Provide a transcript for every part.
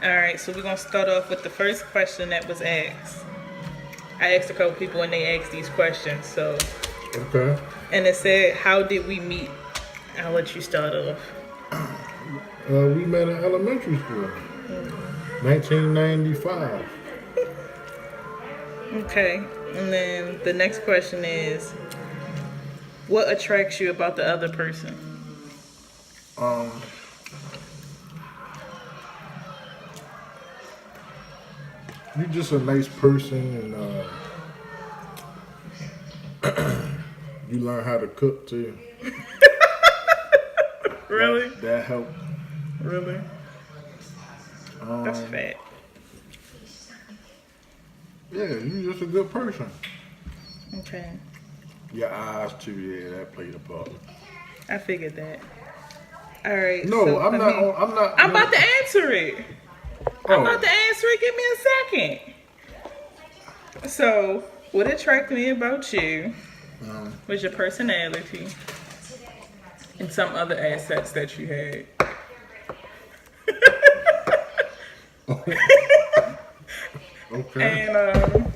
All right, so we're gonna start off with the first question that was asked. I asked a couple people and they asked these questions. So, Okay. and it said, "How did we meet?" I'll let you start off. We met in elementary school. 1995. Okay, and then the next question is, what attracts you about the other person? Um, you're just a nice person, and you learn how to cook too. Really? That helped. Really? That's fat. Yeah, you're just a good person. Okay, Your eyes too, yeah, that played a part. I figured that. All right. No, so I'm let not. me- I'm not. I'm about to answer it. I'm about to answer it. Give me a second. So, what attracted me about you was your personality and some other assets that you had. Okay. And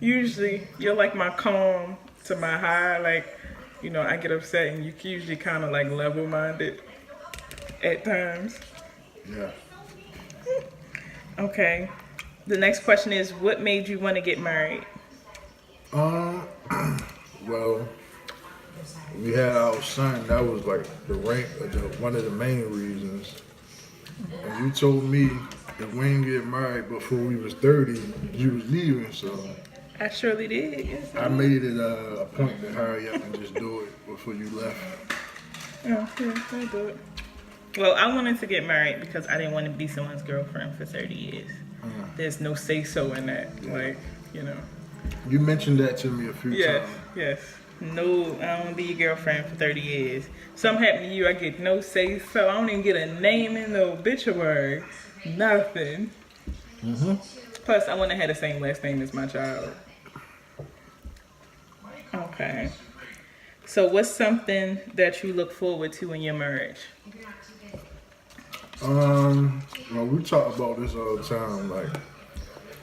usually you're like my calm to my high. Like, I get upset and you usually kind of like level-minded at times. Yeah. Okay. The next question is, what made you want to get married? Um. Well, we had our son. That was like one of the main reasons. And you told me if we didn't get married before we was 30, you was leaving. So I surely did. Yes, I made it a point to hurry up and just do it before you left. yeah, I'll do it. Well, I wanted to get married because I didn't want to be someone's girlfriend for 30 years. There's no say-so in that. Yeah. Like, You mentioned that to me a few Yes, times. yes. No, I don't want to be your girlfriend for 30 years. Something happened to you, I get no say-so. I don't even get a name in the obituary. Nothing. Plus, I want to have the same last name as my child. Okay. So what's something that you look forward to in your marriage? Well, we talk about this all the time, like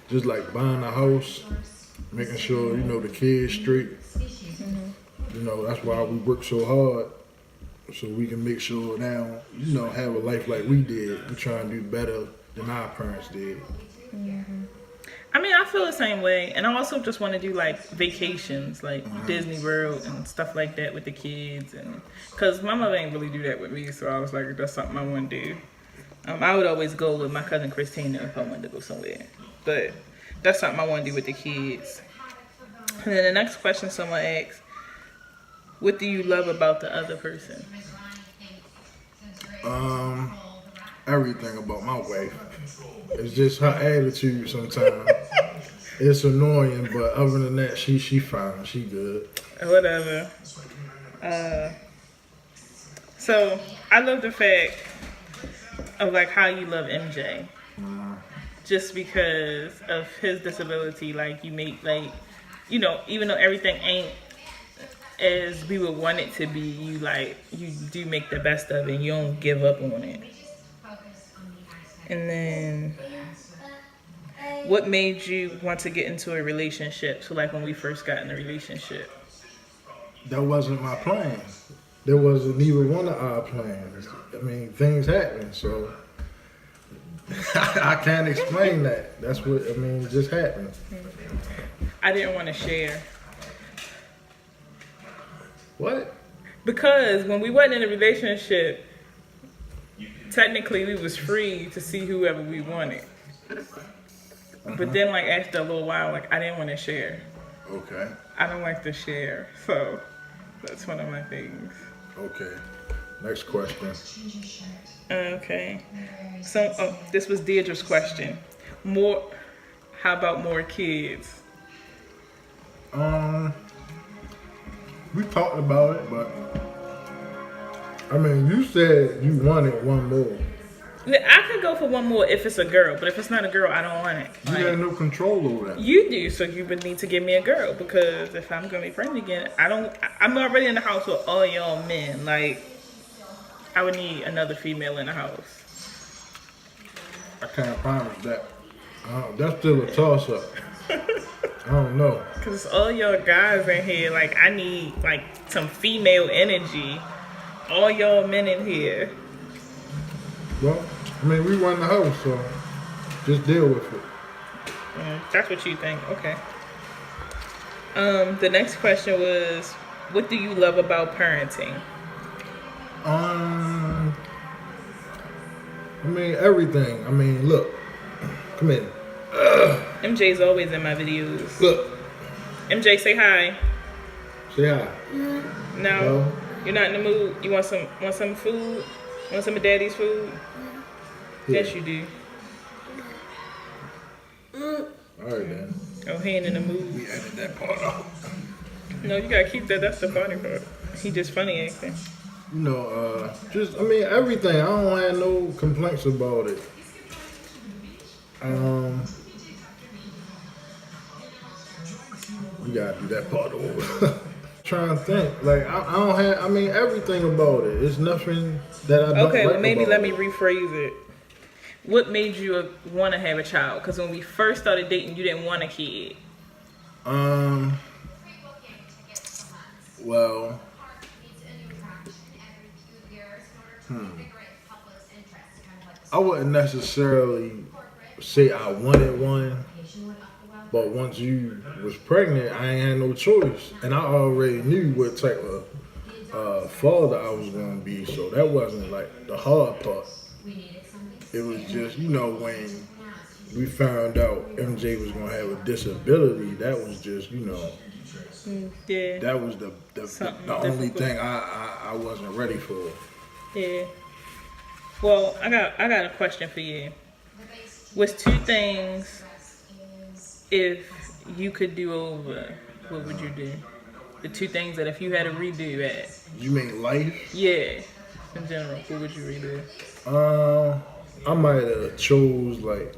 just like buying a house, making sure the kids straight. That's why we work so hard, so we can make sure now, have a life like we did. We try and do better than our parents did. I mean, I feel the same way. And I also just want to do like vacations, like Disney World and stuff like that with the kids. And because my mother ain't really do that with me, so I was like, that's something I want to do. I would always go with my cousin Christina if I wanted to go somewhere. But that's something I want to do with the kids. And then the next question someone asks, what do you love about the other person? Everything about my wife. It's just her attitude sometimes. It's annoying, but other than that, she fine. She good. Whatever. So I love the fact of like how you love MJ. Just because of his disability, like you make like, even though everything ain't as we would want it to be, you do make the best of it and you don't give up on it. And then what made you want to get into a relationship? So like when we first got in a relationship. That wasn't my plan. There wasn't neither one of our plans. I mean, things happen, so I can't explain that. That's what, it just happened. I didn't want to share. What? Because when we wasn't in a relationship, technically we was free to see whoever we wanted. But then like after a little while, like I didn't want to share. Okay. I don't like to share. So that's one of my things. Okay. Next question. Okay. So this was Deirdre's question. How about more kids? We talked about it, but you said you wanted one more. I could go for one more if it's a girl, but if it's not a girl, I don't want it. You had no control over that. You do, so you would need to give me a girl because if I'm gonna be pregnant again, I'm already in the house with all y'all men. Like, I would need another female in the house. I can't promise that. That's still a toss up. I don't know. Cause all y'all guys in here, like I need like some female energy. All y'all men in here. Well, I mean, we run the house, so just deal with it. That's what you think. Okay. The next question was, what do you love about parenting? I mean, everything. I mean, look. Come in. MJ's always in my videos. Look. MJ, say hi. Say hi. No, you're not in the mood. You want some food? Want some of Daddy's food? Yeah. Yes, you do. All right, then. Oh, he ain't in the mood. We added that part out. No, you gotta keep that. That's the funny part. He just funny acting. You know, I mean, everything. I don't have no complaints about it. We gotta do that part over. Trying to think. Like, I don't have, I mean, everything about it. It's nothing that I don't Okay, like well, maybe about let me it. rephrase it. What made you want to have a child? Because when we first started dating, you didn't want a kid. Well, I wouldn't necessarily say I wanted one, but once you was pregnant, I ain't had no choice, and I already knew what type of father I was gonna be, so that wasn't like the hard part. It was just, you know, when we found out MJ was gonna have a disability, that was just, you know, Yeah. that was the only difficult. thing I wasn't ready for. Yeah. Well, I got a question for you. What's 2 things if you could do over? What would you do? The 2 things that if you had to redo it. You mean life? Yeah. In general, what would you redo? I might have chose like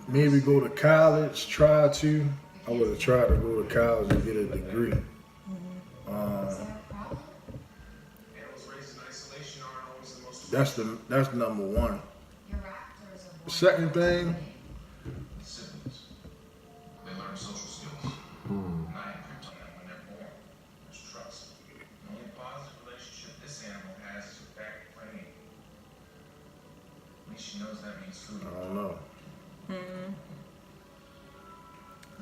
maybe go to college. I would have tried to go to college and get a degree. That's number one. The second thing. I don't know.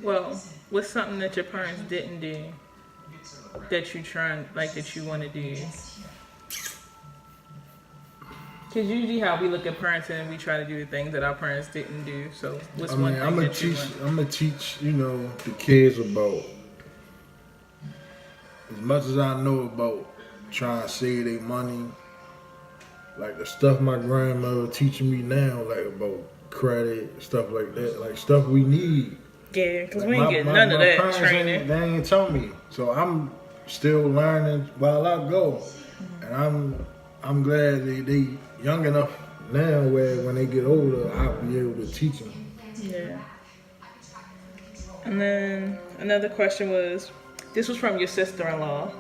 Well, what's something that your parents didn't do that that you want to do? Because usually how we look at parenting and we try to do the things that our parents didn't do. So what's one thing I'm that you want? I'm gonna teach, you know, the kids about as much as I know about trying to save their money. Like the stuff my grandmother teaching me now, like about credit, stuff like that, like stuff we need. Yeah, because Like we ain't getting none of that parents training. They ain't tell me, so I'm still learning while I go, and I'm glad they young enough now where when they get older, I'll be able to teach them. Yeah. And then another question was, this was from your sister-in-law.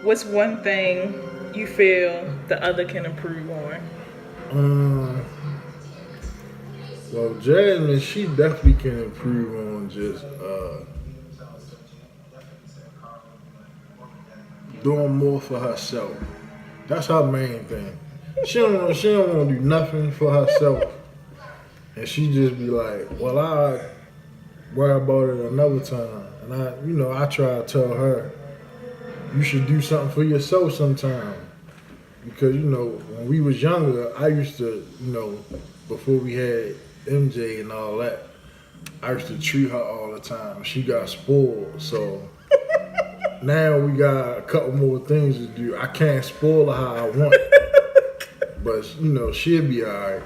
What's one thing you feel the other can improve on? Well, Jasmine, she definitely can improve on just doing more for herself. That's her main thing. She don't want to do nothing for herself, and she just be like, "Well, I worry about it another time." And I try to tell her, "You should do something for yourself sometime." Because, when we was younger, I used to, before we had MJ and all that, I used to treat her all the time. She got spoiled. So now we got a couple more things to do. I can't spoil her how I want. But, she'll be all right.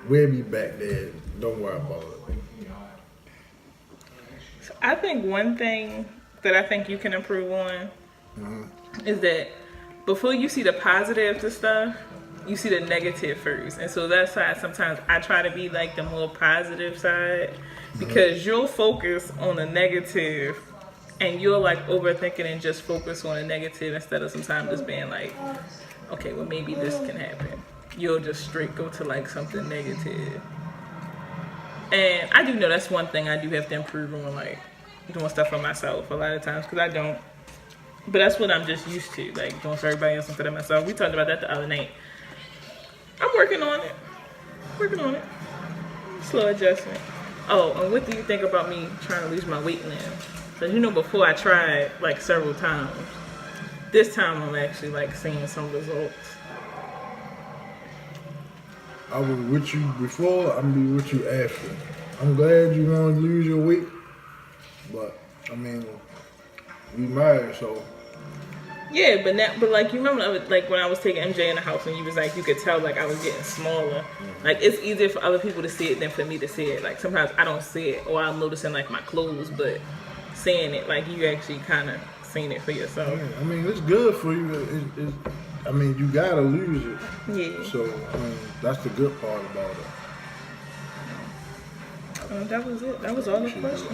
We'll be back there. Don't worry about it. So I think one thing that I think you can improve on is that before you see the positive to stuff, you see the negative first. And so that's why sometimes I try to be like the more positive side, because you'll focus on the negative and you'll like overthinking and just focus on the negative instead of sometimes just being like, okay, well maybe this can happen. you'll just straight go to like something negative. And I do know that's one thing I do have to improve on, like doing stuff for myself a lot of times, because I don't. But that's what I'm just used to, like doing for everybody else instead of myself. We talked about that the other night. I'm working on it. Slow adjustment. Oh, and what do you think about me trying to lose my weight now? Because before I tried like several times. This time I'm actually like seeing some results. I was with you before, I'm gonna be with you after. I'm glad you want to lose your weight, but I mean, we married, so. Yeah, but like you remember like when I was taking MJ in the house and you was like you could tell like I was getting smaller. Mm-hmm. Like it's easier for other people to see it than for me to see it. Like sometimes I don't see it or I'm noticing like my clothes, but seeing it like you actually kind of seen it for yourself. Yeah, I mean it's good for you. I mean you gotta lose it. Yeah. So I mean that's the good part about it. That was it. That was all the questions.